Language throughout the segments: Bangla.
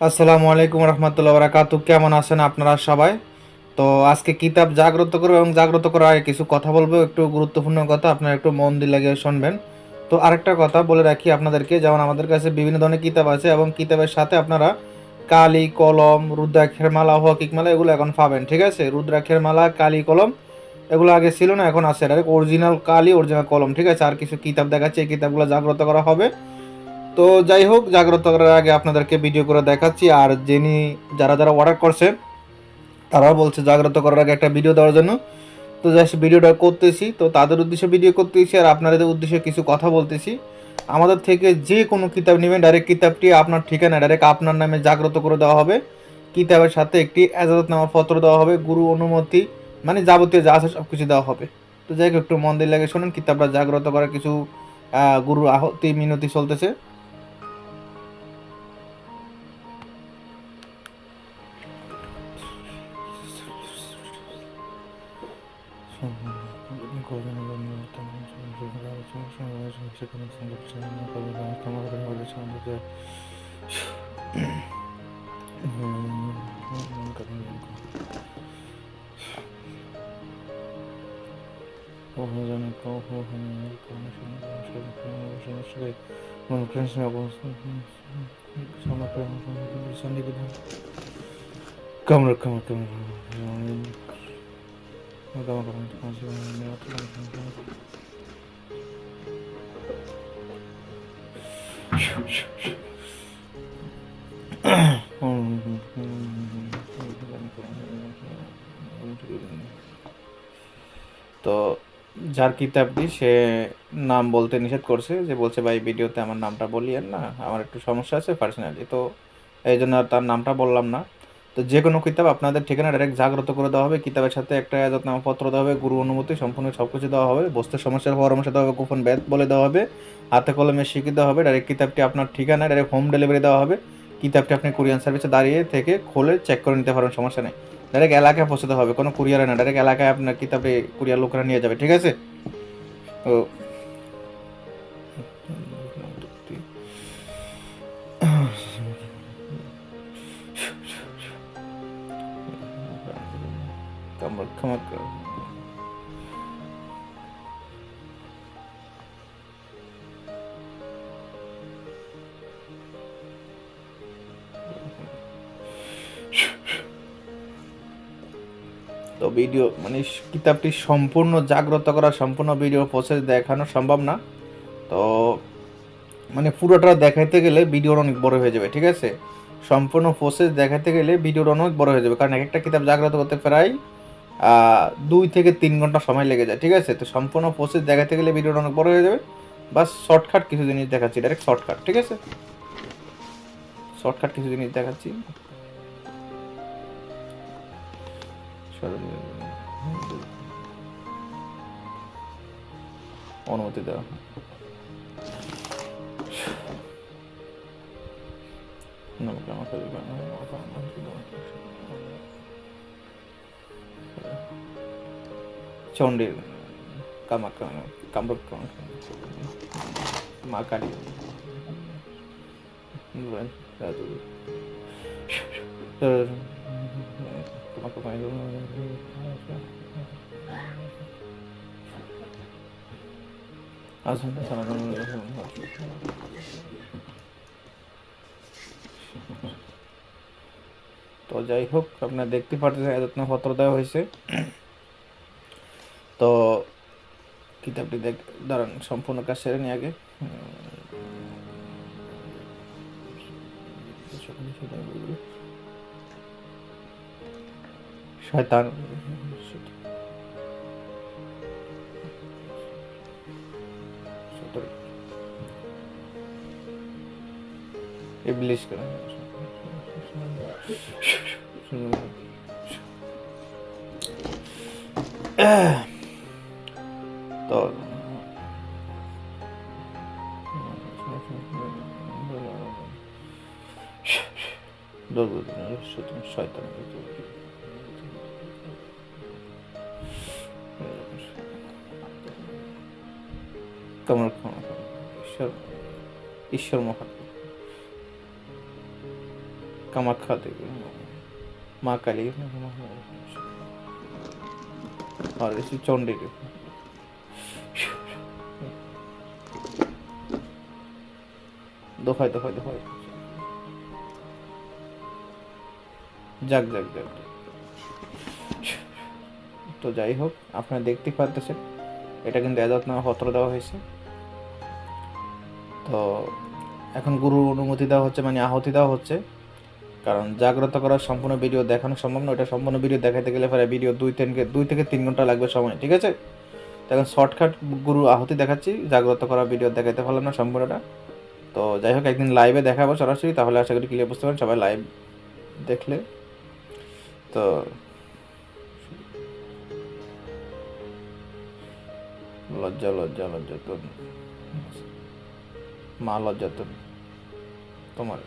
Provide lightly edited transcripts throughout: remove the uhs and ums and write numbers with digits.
আসসালামু আলাইকুম রহমতুল্লাহ বারাকাতু। কেমন আছেন আপনারা সবাই? তো আজকে কিতাব জাগ্রত করবো এবং জাগ্রত করার আগে কিছু কথা বলবো, একটু গুরুত্বপূর্ণ কথা, আপনারা একটু মন দিয়ে লাগিয়ে শুনবেন। তো আরেকটা কথা বলে রাখি আপনাদেরকে, যেমন আমাদের কাছে বিভিন্ন ধরনের কিতাব আছে এবং কিতাবের সাথে আপনারা কালি কলম, রুদ্রাক্ষের মালা, হকিক মালা এগুলো এখন পাবেন। ঠিক আছে, রুদ্রাক্ষের মালা, কালি কলম এগুলো আগে ছিল না, এখন আছে ডাইরেক্ট অরিজিনাল কালি, অরিজিনাল কলম। ঠিক আছে, আর কিছু কিতাব দেখাচ্ছে, এই কিতাবগুলো জাগ্রত করা হবে। তো যাই হোক, জাগ্রত করার আগে আপনাদেরকে ভিডিও করে দেখাচ্ছি। আর যারা যারা অর্ডার করছে তারাও বলছে জাগ্রত করার আগে একটা ভিডিও দেওয়ার জন্য। তো জাস্ট ভিডিওটা করতেছি, তো তাদের উদ্দেশ্যে ভিডিও করতেছি আর আপনাদের উদ্দেশ্যে কিছু কথা বলতেছি। আমাদের থেকে যে কোনো কিতাব নেবেন, ডাইরেক্ট কিতাবটি আপনার ঠিকানা ডাইরেক্ট আপনার নামে জাগ্রত করে দেওয়া হবে। কিতাবের সাথে একটি এজাজতনামা পত্র দেওয়া হবে, গুরু অনুমতি, মানে যাবতীয় যা আছে সব কিছু দেওয়া হবে। তো যাই হোক, একটু মন দিয়ে লাগে শোনেন, কিতাবটা জাগ্রত করার কিছু গুরুর আহতি মিনতি চলতেছে। কামড় কামড় কামড় তো যার কিতাবটি সে নাম বলতে নিষেধ করছে, যে বলছে ভাই ভিডিওতে আমার নামটা বলিয়েন না, আমার একটু সমস্যা আছে পার্সোনালি, তো এই জন্য আর তার নামটা বললাম না। তো যে কোনো কিতাব আপনাদের ঠিকানা ডাইরেক্ট জাগ্রত করে দেওয়া হবে, কিতাবের সাথে একটা এজাজতনামা পত্র দেওয়া হবে, গুরু অনুমতি সম্পূর্ণ সব কিছু দেওয়া হবে, বসতে সমস্যার পরামর্শ দেওয়া হবে, গোপন ব্যাধ বলে দেওয়া হবে, হাতে কলমে শিখিয়ে দেওয়া হবে, ডাইরেক্ট কিতাবটি আপনার ঠিকানায় ডাইরেক্ট হোম ডেলিভারি দেওয়া হবে। কিতাবটি আপনি কুরিয়ার সার্ভিসে দাঁড়িয়ে থেকে খুলে চেক করে নিতে পারেন, সমস্যা নেই। ডাইরেক্ট এলাকায় পৌঁছাতে হবে, কোনো কুরিয়ারে না, ডাইরেক্ট এলাকায় আপনার কিতাবে কুরিয়ার লোকরা নিয়ে যাবে। ঠিক আছে। তো ক্ষমা তো ভিডিও মানে কিতাবটি সম্পূর্ণ জাগ্রত করা, সম্পূর্ণ ভিডিও প্রসেস দেখানো সম্ভব না। তো মানে পুরোটা দেখাইতে গেলে ভিডিওর অনেক বড় হয়ে যাবে। ঠিক আছে, সম্পূর্ণ প্রসেস দেখাতে গেলে ভিডিওর অনেক বড় হয়ে যাবে, কারণ এক একটা কিতাব জাগ্রত করতে প্রায় 2 থেকে 3 ঘন্টা সময় লেগে যায়। ঠিক আছে, তো সম্পূর্ণ প্রসেস দেখাতে গেলে ভিডিওটা অনেক বড় হয়ে যাবে। বাস শর্টকাট কিছু জিনিস দেখাচ্ছি, ডাইরেক্ট শর্টকাট। ঠিক আছে, শর্টকাট কিছু জিনিস দেখাচ্ছি। অনুমতি দেওয়া, চণ্ডীর কামাখ্যা, কামরূপ মা কালী, তো যাই হোক, আপনারা দেখতে পাচ্ছেন এতক্ষণ পত্র দেওয়া হয়েছে। তো কিতাবটি দাঁড়ান, সম্পূর্ণ কাজ সেরে নিয়ে আগে। শয়তান ইবলিশ করে তো শয়তান তোমার ঈশ্বর, ঈশ্বর মহান। কামাখ্যা দেবী, মা কালী আর শ্রী চণ্ডী দেবী। দোহাই দোহাই দোহাই, যাক যাক যাক। তো যাই হোক, আপনারা দেখতে পারতেছেন এটা কিন্তু এজাত নামে পত্র দেওয়া হয়েছে। তো এখন গুরুর অনুমতি দেওয়া হচ্ছে, মানে আহুতি দেওয়া হচ্ছে, কারণ জাগ্রত করার সম্পূর্ণ ভিডিও দেখানো সম্ভব না। ওটা সম্পূর্ণ ভিডিও দেখাতে গেলে পরে ভিডিও 2 থেকে 3 ঘন্টা লাগবে সময়, ঠিক আছে? তো এখন শর্টকাট গুরু আহুতি দেখাচ্ছি, জাগ্রত করা ভিডিও দেখাতে পারলাম না সম্পূর্ণটা। তো যাই হোক, একদিন লাইভে দেখাবো সরাসরি, তাহলে আশা করি ক্লিয়ার বুঝতে পারেন সবাই লাইভ দেখলে। তো লজ্জা লজ্জা লজ্জা তো মা, লজ্জা তো তোমার।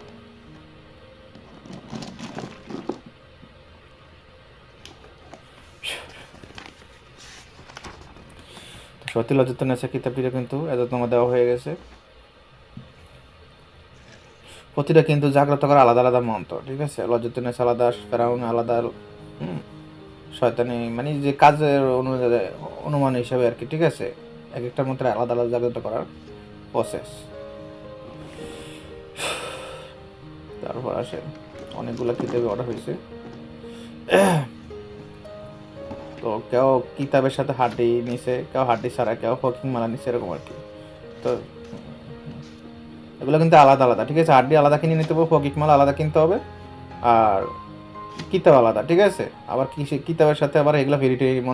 সত্যি লজ্জাতন আছে কিতাবটিটা কিন্তু এজাতনামা দেওয়া হয়ে গেছে। প্রতিটা কিন্তু জাগ্রত করা আলাদা আলাদা মন্ত্র, ঠিক আছে? লজ্জাতন আছে আলাদা, ফেরাউন আলাদা, শয়তানি মানে যে কাজের অনুমান হিসাবে আর কি, ঠিক আছে? এক একটা মন্ত্রে আলাদা আলাদা জাগ্রত করার প্রসেস। তারপর আসে অনেকগুলো কিতাবে অর্ডার হয়েছে। তো কেউ কিতাবের সাথে হাড্ডি নিছে, কেউ হাড্ডি ছাড়া, কেউ ফকিং মালা নিছে, এরকম আর কি। তো এগুলো কিন্তু আলাদা আলাদা, ঠিক আছে? হাড্ডি আলাদা কিনে নিতে হবে, ফকিং মালা আলাদা কিনতে হবে, আর কিতাব আলাদা, ঠিক আছে? আবার কিতাবের সাথে আবার এগুলো ভেরিটি